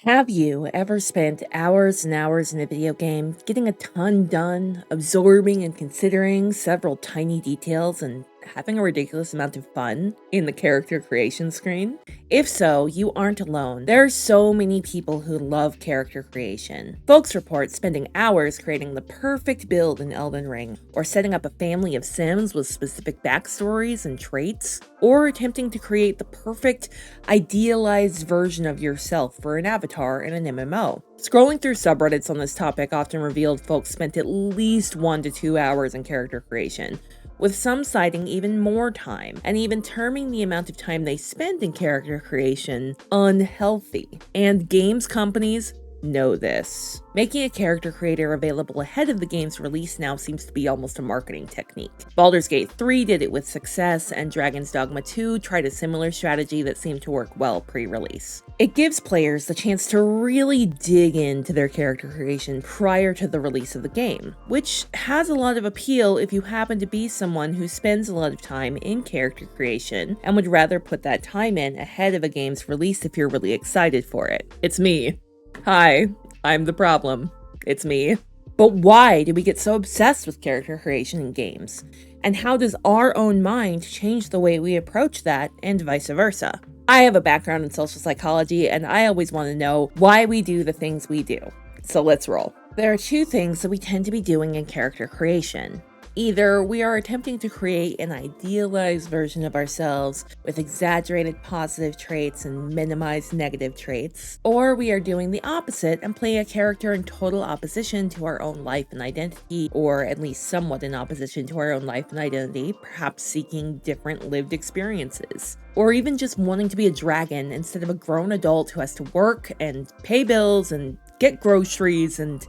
Have you ever spent hours and hours in a video game, getting a ton done, absorbing and considering several tiny details, and having a ridiculous amount of fun in the character creation screen? If so, you aren't alone. There are so many people who love character creation. Folks report spending hours creating the perfect build in Elden Ring, or setting up a family of Sims with specific backstories and traits, or attempting to create the perfect, idealized version of yourself for an avatar in an MMO. Scrolling through subreddits on this topic often revealed folks spent at least 1 to 2 hours in character creation, with some citing even more time, and even terming the amount of time they spend in character creation unhealthy. And games companies know this. Making a character creator available ahead of the game's release now seems to be almost a marketing technique. Baldur's Gate 3 did it with success, and Dragon's Dogma 2 tried a similar strategy that seemed to work well pre-release. It gives players the chance to really dig into their character creation prior to the release of the game, which has a lot of appeal if you happen to be someone who spends a lot of time in character creation and would rather put that time in ahead of a game's release if you're really excited for it. It's me. Hi, I'm the problem. It's me. But why do we get so obsessed with character creation in games? And how does our own mind change the way we approach that, and vice versa? I have a background in social psychology, and I always want to know why we do the things we do. So let's roll. There are two things that we tend to be doing in character creation. Either we are attempting to create an idealized version of ourselves with exaggerated positive traits and minimized negative traits, or we are doing the opposite and playing a character in total opposition to our own life and identity, or at least somewhat in opposition to our own life and identity, perhaps seeking different lived experiences. Or even just wanting to be a dragon instead of a grown adult who has to work and pay bills and get groceries, and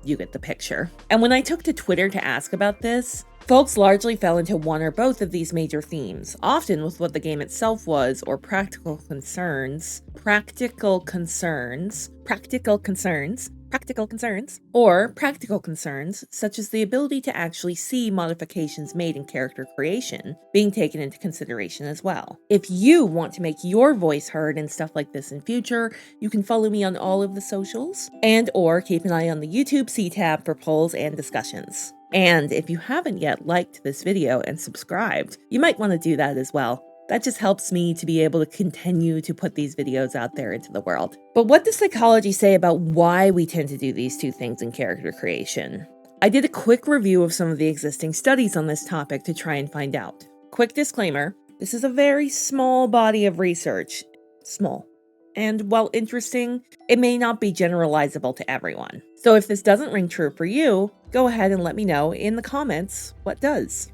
you get the picture. And when I took to Twitter to ask about this, folks largely fell into one or both of these major themes, often with what the game itself was, or practical concerns, such as the ability to actually see modifications made in character creation being taken into consideration as well. If you want to make your voice heard and stuff like this in future, you can follow me on all of the socials, and or keep an eye on the YouTube C tab for polls and discussions. And if you haven't yet liked this video and subscribed, you might want to do that as well. That just helps me to be able to continue to put these videos out there into the world. But what does psychology say about why we tend to do these two things in character creation? I did a quick review of some of the existing studies on this topic to try and find out. Quick disclaimer, this is a very small body of research. Small. And while interesting, it may not be generalizable to everyone. So if this doesn't ring true for you, go ahead and let me know in the comments what does.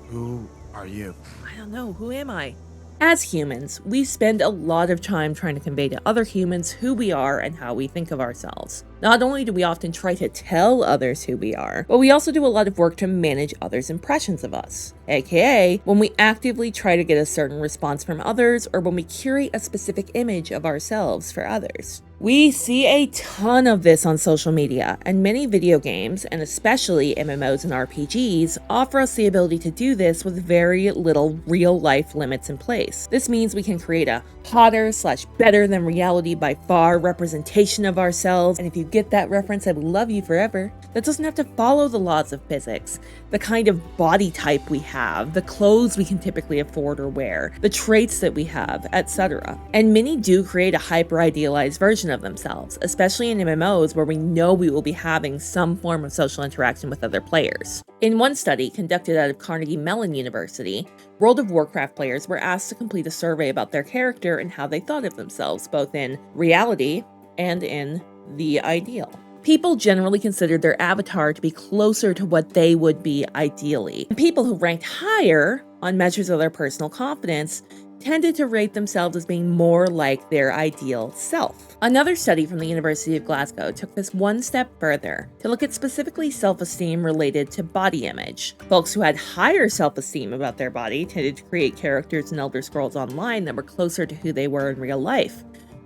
Who are you? I don't know, who am I? As humans, we spend a lot of time trying to convey to other humans who we are and how we think of ourselves. Not only do we often try to tell others who we are, but we also do a lot of work to manage others' impressions of us. AKA, when we actively try to get a certain response from others, or when we curate a specific image of ourselves for others. We see a ton of this on social media, and many video games, and especially MMOs and RPGs, offer us the ability to do this with very little real-life limits in place. This means we can create a hotter/better than reality by far representation of ourselves, and if you get that reference, I will love you forever. That doesn't have to follow the laws of physics, the kind of body type we have, the clothes we can typically afford or wear, the traits that we have, etc. And many do create a hyper-idealized version of themselves, especially in MMOs where we know we will be having some form of social interaction with other players. In one study conducted out of Carnegie Mellon University, World of Warcraft players were asked to complete a survey about their character and how they thought of themselves, both in reality and in the ideal. People generally considered their avatar to be closer to what they would be ideally. And people who ranked higher on measures of their personal confidence tended to rate themselves as being more like their ideal self. Another study from the University of Glasgow took this one step further to look at specifically self-esteem related to body image. Folks who had higher self-esteem about their body tended to create characters in Elder Scrolls Online that were closer to who they were in real life,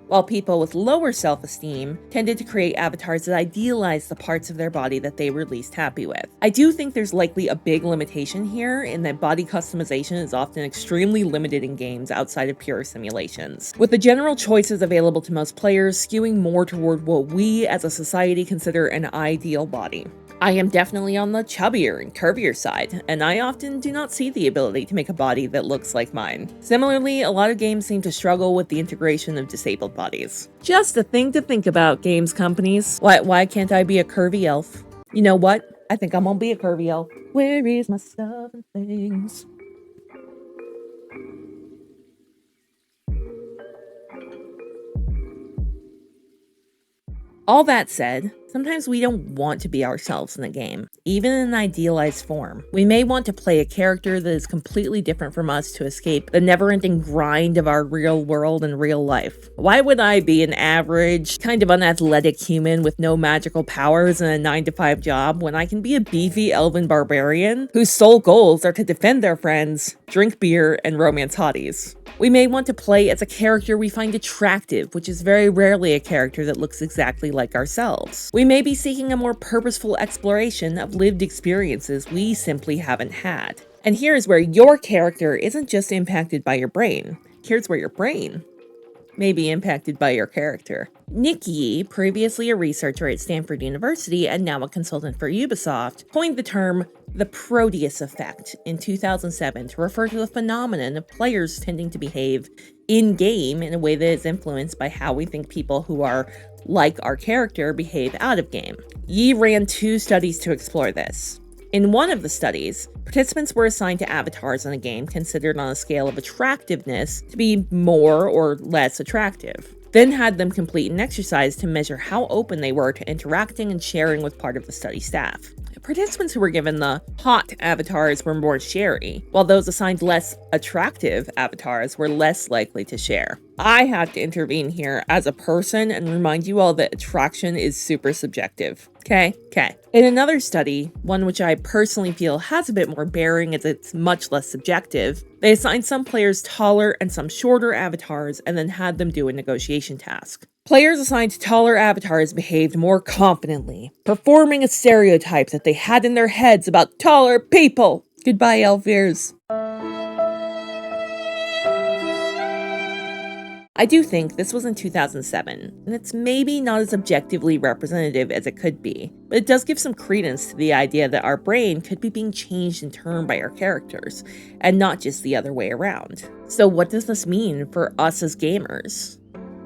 while people with lower self-esteem tended to create avatars that idealized the parts of their body that they were least happy with. I do think there's likely a big limitation here in that body customization is often extremely limited in games outside of pure simulations, with the general choices available to most players skewing more toward what we as a society consider an ideal body. I am definitely on the chubbier and curvier side, and I often do not see the ability to make a body that looks like mine. Similarly, a lot of games seem to struggle with the integration of disabled bodies. Just a thing to think about, games companies. Why can't I be a curvy elf? You know what? I think I'm gonna be a curvy elf. Where is my stuff and things? All that said, sometimes we don't want to be ourselves in a game, even in an idealized form. We may want to play a character that is completely different from us to escape the never-ending grind of our real world and real life. Why would I be an average, kind of unathletic human with no magical powers and a 9-to-5 job when I can be a beefy elven barbarian whose sole goals are to defend their friends, drink beer, and romance hotties? We may want to play as a character we find attractive, which is very rarely a character that looks exactly like ourselves. We may be seeking a more purposeful exploration of lived experiences we simply haven't had. And here's where your character isn't just impacted by your brain. Here's where your brain may be impacted by your character. Nick Yee, previously a researcher at Stanford University and now a consultant for Ubisoft, coined the term the Proteus effect in 2007 to refer to the phenomenon of players tending to behave in-game in a way that is influenced by how we think people who are like our character behave out of game. Yee ran 2 studies to explore this. In one of the studies, participants were assigned to avatars in a game considered on a scale of attractiveness to be more or less attractive, then had them complete an exercise to measure how open they were to interacting and sharing with part of the study staff. Participants who were given the hot avatars were more sharey, while those assigned less attractive avatars were less likely to share. I have to intervene here as a person and remind you all that attraction is super subjective. Okay. In another study, one which I personally feel has a bit more bearing as it's much less subjective, they assigned some players taller and some shorter avatars and then had them do a negotiation task. Players assigned to taller avatars behaved more confidently, performing a stereotype that they had in their heads about taller people. Goodbye, elf ears. I do think this was in 2007, and it's maybe not as objectively representative as it could be, but it does give some credence to the idea that our brain could be being changed in turn by our characters, and not just the other way around. So what does this mean for us as gamers?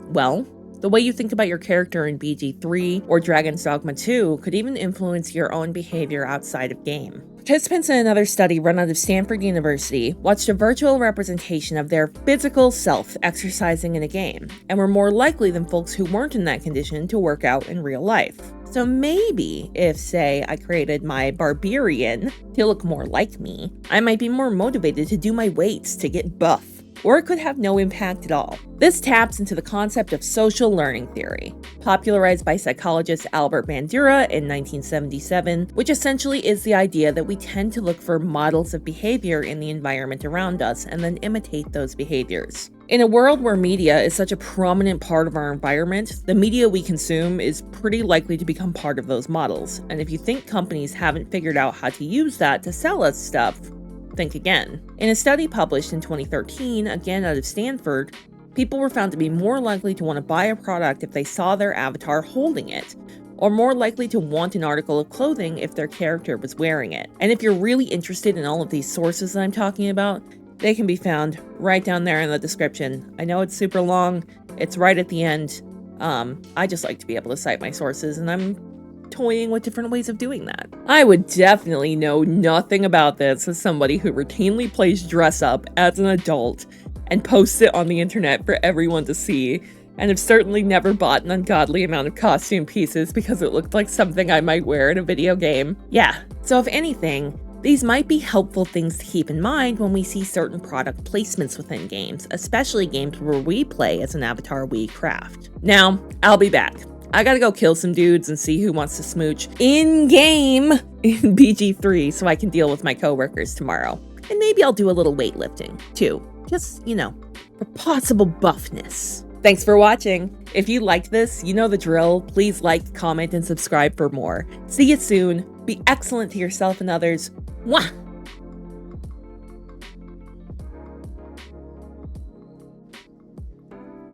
Well, the way you think about your character in BG3 or Dragon's Dogma 2 could even influence your own behavior outside of game. Participants in another study run out of Stanford University watched a virtual representation of their physical self exercising in a game, and were more likely than folks who weren't in that condition to work out in real life. So maybe if, say, I created my barbarian to look more like me, I might be more motivated to do my weights to get buff. Or it could have no impact at all. This taps into the concept of social learning theory, popularized by psychologist Albert Bandura in 1977, which essentially is the idea that we tend to look for models of behavior in the environment around us and then imitate those behaviors. In a world where media is such a prominent part of our environment, the media we consume is pretty likely to become part of those models. And if you think companies haven't figured out how to use that to sell us stuff, think again. In a study published in 2013, again out of Stanford, people were found to be more likely to want to buy a product if they saw their avatar holding it, or more likely to want an article of clothing if their character was wearing it. And if you're really interested in all of these sources that I'm talking about, they can be found right down there in the description. I know it's super long, it's right at the end. I just like to be able to cite my sources, and I'm toying with different ways of doing that. I would definitely know nothing about this as somebody who routinely plays dress up as an adult and posts it on the internet for everyone to see, and have certainly never bought an ungodly amount of costume pieces because it looked like something I might wear in a video game. Yeah, so if anything, these might be helpful things to keep in mind when we see certain product placements within games, especially games where we play as an avatar we craft. Now, I'll be back. I gotta go kill some dudes and see who wants to smooch in-game in BG3 so I can deal with my coworkers tomorrow. And maybe I'll do a little weightlifting, too. Just, for possible buffness. Thanks for watching. If you liked this, you know the drill. Please like, comment, and subscribe for more. See you soon. Be excellent to yourself and others. Mwah!